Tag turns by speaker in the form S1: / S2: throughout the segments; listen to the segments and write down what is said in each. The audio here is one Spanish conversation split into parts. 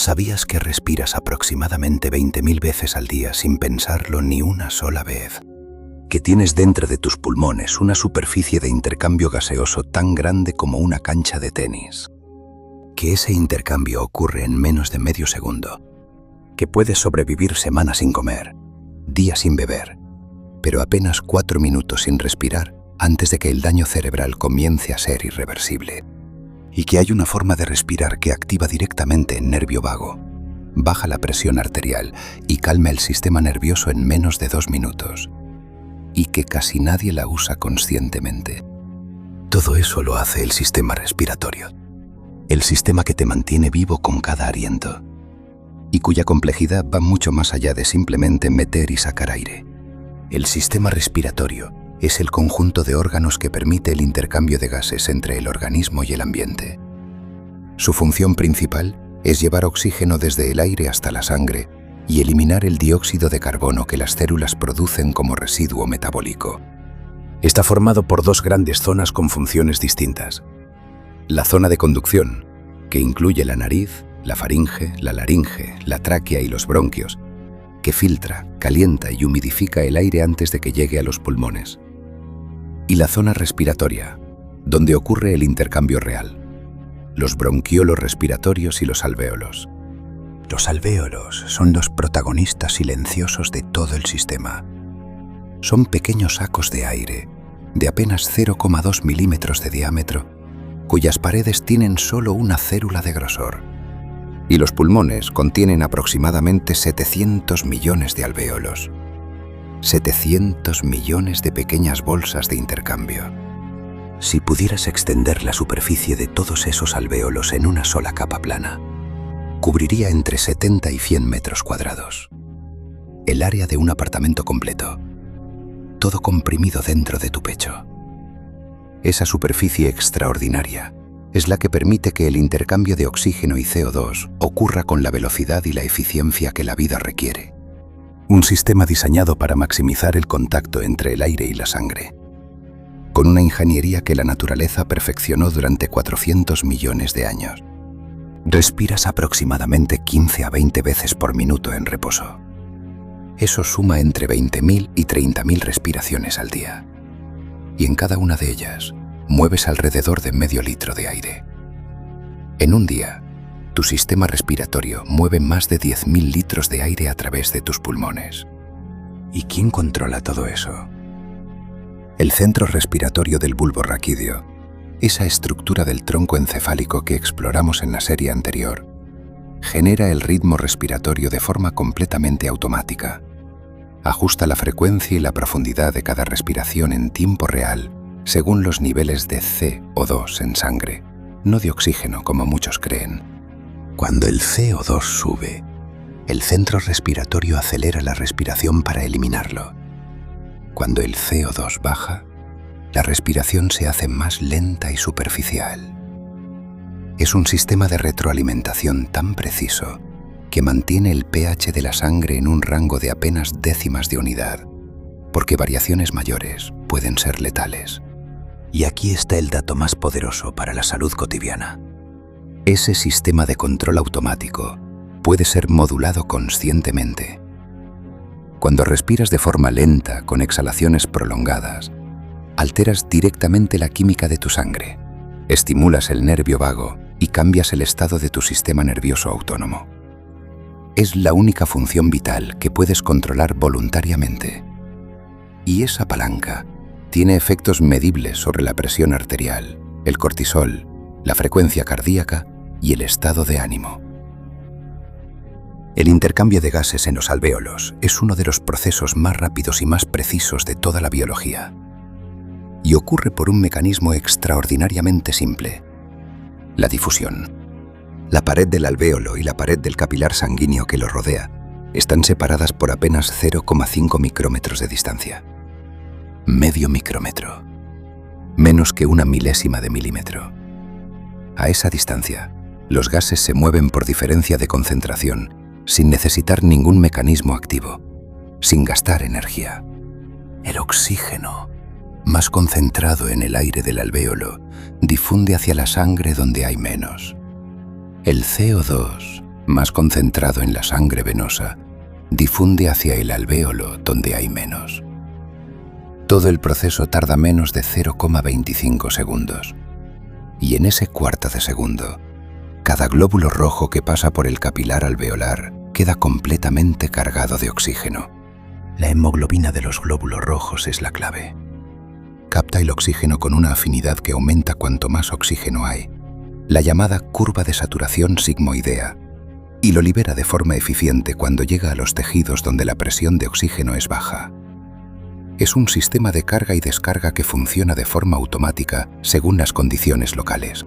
S1: ¿Sabías que respiras aproximadamente 20.000 veces al día sin pensarlo ni una sola vez? Que tienes dentro de tus pulmones una superficie de intercambio gaseoso tan grande como una cancha de tenis. Que ese intercambio ocurre en menos de medio segundo. Que puedes sobrevivir semanas sin comer, días sin beber, pero apenas 4 minutos sin respirar antes de que el daño cerebral comience a ser irreversible. Y que hay una forma de respirar que activa directamente el nervio vago, baja la presión arterial y calma el sistema nervioso en menos de 2 minutos. Y que casi nadie la usa conscientemente. Todo eso lo hace el sistema respiratorio. El sistema que te mantiene vivo con cada aliento. Y cuya complejidad va mucho más allá de simplemente meter y sacar aire. El sistema respiratorio es el conjunto de órganos que permite el intercambio de gases entre el organismo y el ambiente. Su función principal es llevar oxígeno desde el aire hasta la sangre y eliminar el dióxido de carbono que las células producen como residuo metabólico. Está formado por 2 grandes zonas con funciones distintas. La zona de conducción, que incluye la nariz, la faringe, la laringe, la tráquea y los bronquios, que filtra, calienta y humidifica el aire antes de que llegue a los pulmones. Y la zona respiratoria, donde ocurre el intercambio real, los bronquiolos respiratorios y los alvéolos. Los alvéolos son los protagonistas silenciosos de todo el sistema. Son pequeños sacos de aire, de apenas 0,2 milímetros de diámetro, cuyas paredes tienen solo una célula de grosor. Y los pulmones contienen aproximadamente 700 millones de alvéolos. 700 millones de pequeñas bolsas de intercambio. Si pudieras extender la superficie de todos esos alvéolos en una sola capa plana, cubriría entre 70 y 100 metros cuadrados. El área de un apartamento completo. Todo comprimido dentro de tu pecho. Esa superficie extraordinaria es la que permite que el intercambio de oxígeno y CO2 ocurra con la velocidad y la eficiencia que la vida requiere. Un sistema diseñado para maximizar el contacto entre el aire y la sangre, con una ingeniería que la naturaleza perfeccionó durante 400 millones de años. Respiras aproximadamente 15 a 20 veces por minuto en reposo. Eso suma entre 20.000 y 30.000 respiraciones al día. Y en cada una de ellas, mueves alrededor de medio litro de aire. En un día, tu sistema respiratorio mueve más de 10.000 litros de aire a través de tus pulmones. ¿Y quién controla todo eso? El centro respiratorio del bulbo raquídeo, esa estructura del tronco encefálico que exploramos en la serie anterior, genera el ritmo respiratorio de forma completamente automática. Ajusta la frecuencia y la profundidad de cada respiración en tiempo real según los niveles de CO2 en sangre, no de oxígeno como muchos creen. Cuando el CO2 sube, el centro respiratorio acelera la respiración para eliminarlo. Cuando el CO2 baja, la respiración se hace más lenta y superficial. Es un sistema de retroalimentación tan preciso que mantiene el pH de la sangre en un rango de apenas décimas de unidad, porque variaciones mayores pueden ser letales. Y aquí está el dato más poderoso para la salud cotidiana. Ese sistema de control automático puede ser modulado conscientemente. Cuando respiras de forma lenta, con exhalaciones prolongadas, alteras directamente la química de tu sangre, estimulas el nervio vago y cambias el estado de tu sistema nervioso autónomo. Es la única función vital que puedes controlar voluntariamente. Y esa palanca tiene efectos medibles sobre la presión arterial, el cortisol, la frecuencia cardíaca y el estado de ánimo. El intercambio de gases en los alvéolos es uno de los procesos más rápidos y más precisos de toda la biología. Y ocurre por un mecanismo extraordinariamente simple: la difusión. La pared del alvéolo y la pared del capilar sanguíneo que lo rodea están separadas por apenas 0,5 micrómetros de distancia. Medio micrómetro. Menos que una milésima de milímetro. A esa distancia, los gases se mueven por diferencia de concentración, sin necesitar ningún mecanismo activo, sin gastar energía. El oxígeno, más concentrado en el aire del alvéolo, difunde hacia la sangre donde hay menos. El CO2, más concentrado en la sangre venosa, difunde hacia el alvéolo donde hay menos. Todo el proceso tarda menos de 0,25 segundos. Y en ese cuarto de segundo, cada glóbulo rojo que pasa por el capilar alveolar queda completamente cargado de oxígeno. La hemoglobina de los glóbulos rojos es la clave. Capta el oxígeno con una afinidad que aumenta cuanto más oxígeno hay, la llamada curva de saturación sigmoidea, y lo libera de forma eficiente cuando llega a los tejidos donde la presión de oxígeno es baja. Es un sistema de carga y descarga que funciona de forma automática según las condiciones locales.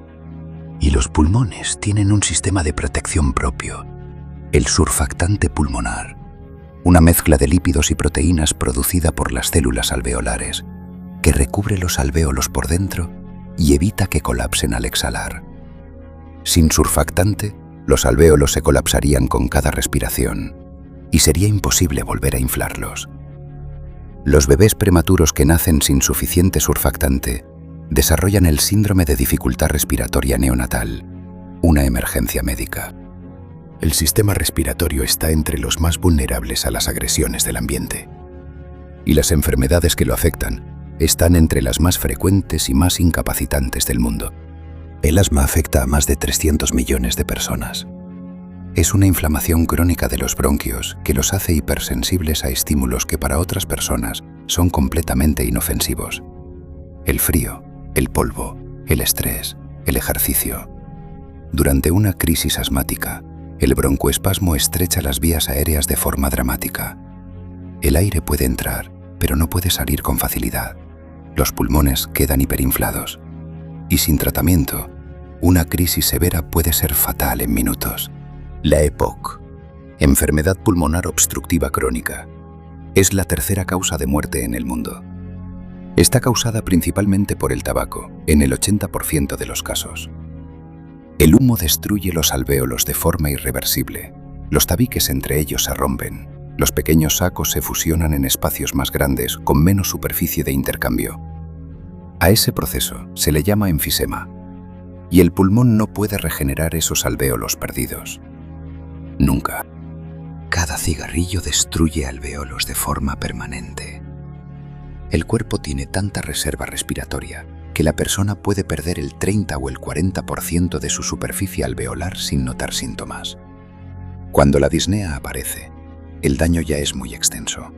S1: Y los pulmones tienen un sistema de protección propio, el surfactante pulmonar, una mezcla de lípidos y proteínas producida por las células alveolares, que recubre los alvéolos por dentro y evita que colapsen al exhalar. Sin surfactante, los alvéolos se colapsarían con cada respiración y sería imposible volver a inflarlos. Los bebés prematuros que nacen sin suficiente surfactante desarrollan el síndrome de dificultad respiratoria neonatal, una emergencia médica. El sistema respiratorio está entre los más vulnerables a las agresiones del ambiente. Y las enfermedades que lo afectan están entre las más frecuentes y más incapacitantes del mundo. El asma afecta a más de 300 millones de personas. Es una inflamación crónica de los bronquios que los hace hipersensibles a estímulos que para otras personas son completamente inofensivos. El frío, el polvo, el estrés, el ejercicio. Durante una crisis asmática, el broncoespasmo estrecha las vías aéreas de forma dramática. El aire puede entrar, pero no puede salir con facilidad. Los pulmones quedan hiperinflados. Y sin tratamiento, una crisis severa puede ser fatal en minutos. La EPOC, enfermedad pulmonar obstructiva crónica, es la tercera causa de muerte en el mundo. Está causada principalmente por el tabaco, en el 80% de los casos. El humo destruye los alvéolos de forma irreversible. Los tabiques entre ellos se rompen. Los pequeños sacos se fusionan en espacios más grandes con menos superficie de intercambio. A ese proceso se le llama enfisema, y el pulmón no puede regenerar esos alvéolos perdidos. Nunca. Cada cigarrillo destruye alvéolos de forma permanente. El cuerpo tiene tanta reserva respiratoria que la persona puede perder el 30 o el 40% de su superficie alveolar sin notar síntomas. Cuando la disnea aparece, el daño ya es muy extenso.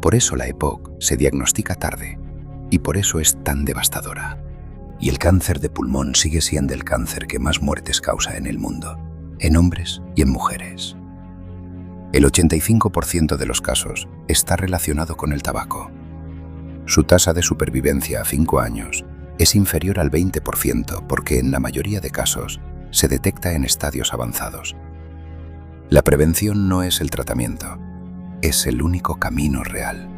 S1: Por eso la EPOC se diagnostica tarde y por eso es tan devastadora. Y el cáncer de pulmón sigue siendo el cáncer que más muertes causa en el mundo, en hombres y en mujeres. El 85% de los casos está relacionado con el tabaco. Su tasa de supervivencia a 5 años es inferior al 20% porque en la mayoría de casos se detecta en estadios avanzados. La prevención no es el tratamiento, es el único camino real.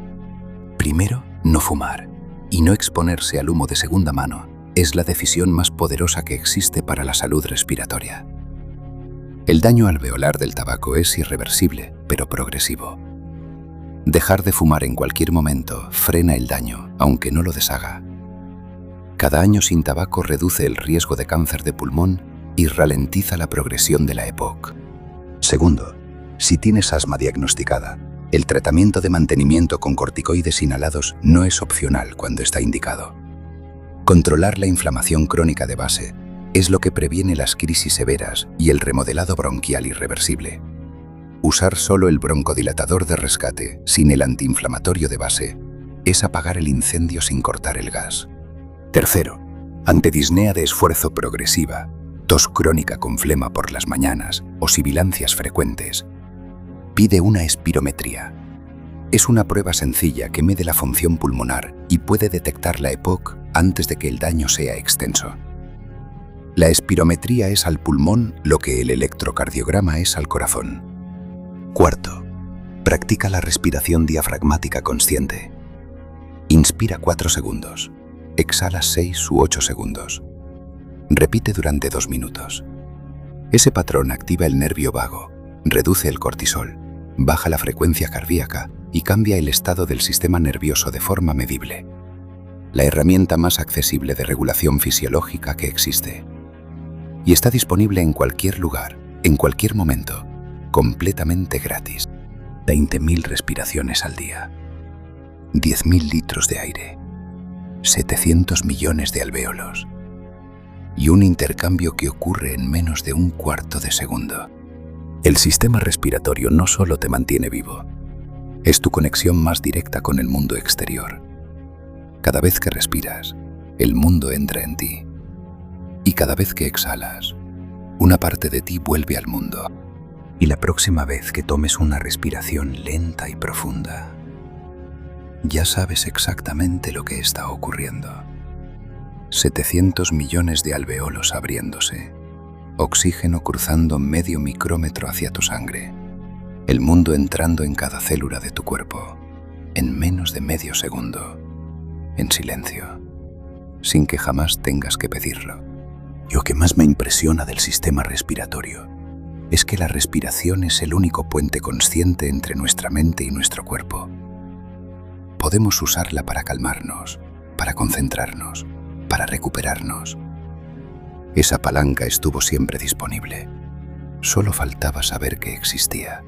S1: Primero, no fumar y no exponerse al humo de segunda mano es la decisión más poderosa que existe para la salud respiratoria. El daño alveolar del tabaco es irreversible, pero progresivo. Dejar de fumar en cualquier momento frena el daño, aunque no lo deshaga. Cada año sin tabaco reduce el riesgo de cáncer de pulmón y ralentiza la progresión de la EPOC. Segundo, si tienes asma diagnosticada, el tratamiento de mantenimiento con corticoides inhalados no es opcional cuando está indicado. Controlar la inflamación crónica de base es lo que previene las crisis severas y el remodelado bronquial irreversible. Usar solo el broncodilatador de rescate, sin el antiinflamatorio de base, es apagar el incendio sin cortar el gas. Tercero, ante disnea de esfuerzo progresiva, tos crónica con flema por las mañanas o sibilancias frecuentes, pide una espirometría. Es una prueba sencilla que mide la función pulmonar y puede detectar la EPOC antes de que el daño sea extenso. La espirometría es al pulmón lo que el electrocardiograma es al corazón. Cuarto, practica la respiración diafragmática consciente. Inspira 4 segundos, exhala 6 u 8 segundos. Repite durante 2 minutos. Ese patrón activa el nervio vago, reduce el cortisol, baja la frecuencia cardíaca y cambia el estado del sistema nervioso de forma medible. La herramienta más accesible de regulación fisiológica que existe. Y está disponible en cualquier lugar, en cualquier momento, completamente gratis. 20.000 respiraciones al día, 10.000 litros de aire, 700 millones de alvéolos y un intercambio que ocurre en menos de un cuarto de segundo. El sistema respiratorio no solo te mantiene vivo, es tu conexión más directa con el mundo exterior. Cada vez que respiras, el mundo entra en ti. Y cada vez que exhalas, una parte de ti vuelve al mundo. Y la próxima vez que tomes una respiración lenta y profunda, ya sabes exactamente lo que está ocurriendo. 700 millones de alvéolos abriéndose, oxígeno cruzando medio micrómetro hacia tu sangre, el mundo entrando en cada célula de tu cuerpo, en menos de medio segundo, en silencio, sin que jamás tengas que pedirlo. Lo que más me impresiona del sistema respiratorio es que la respiración es el único puente consciente entre nuestra mente y nuestro cuerpo. Podemos usarla para calmarnos, para concentrarnos, para recuperarnos. Esa palanca estuvo siempre disponible. Solo faltaba saber que existía.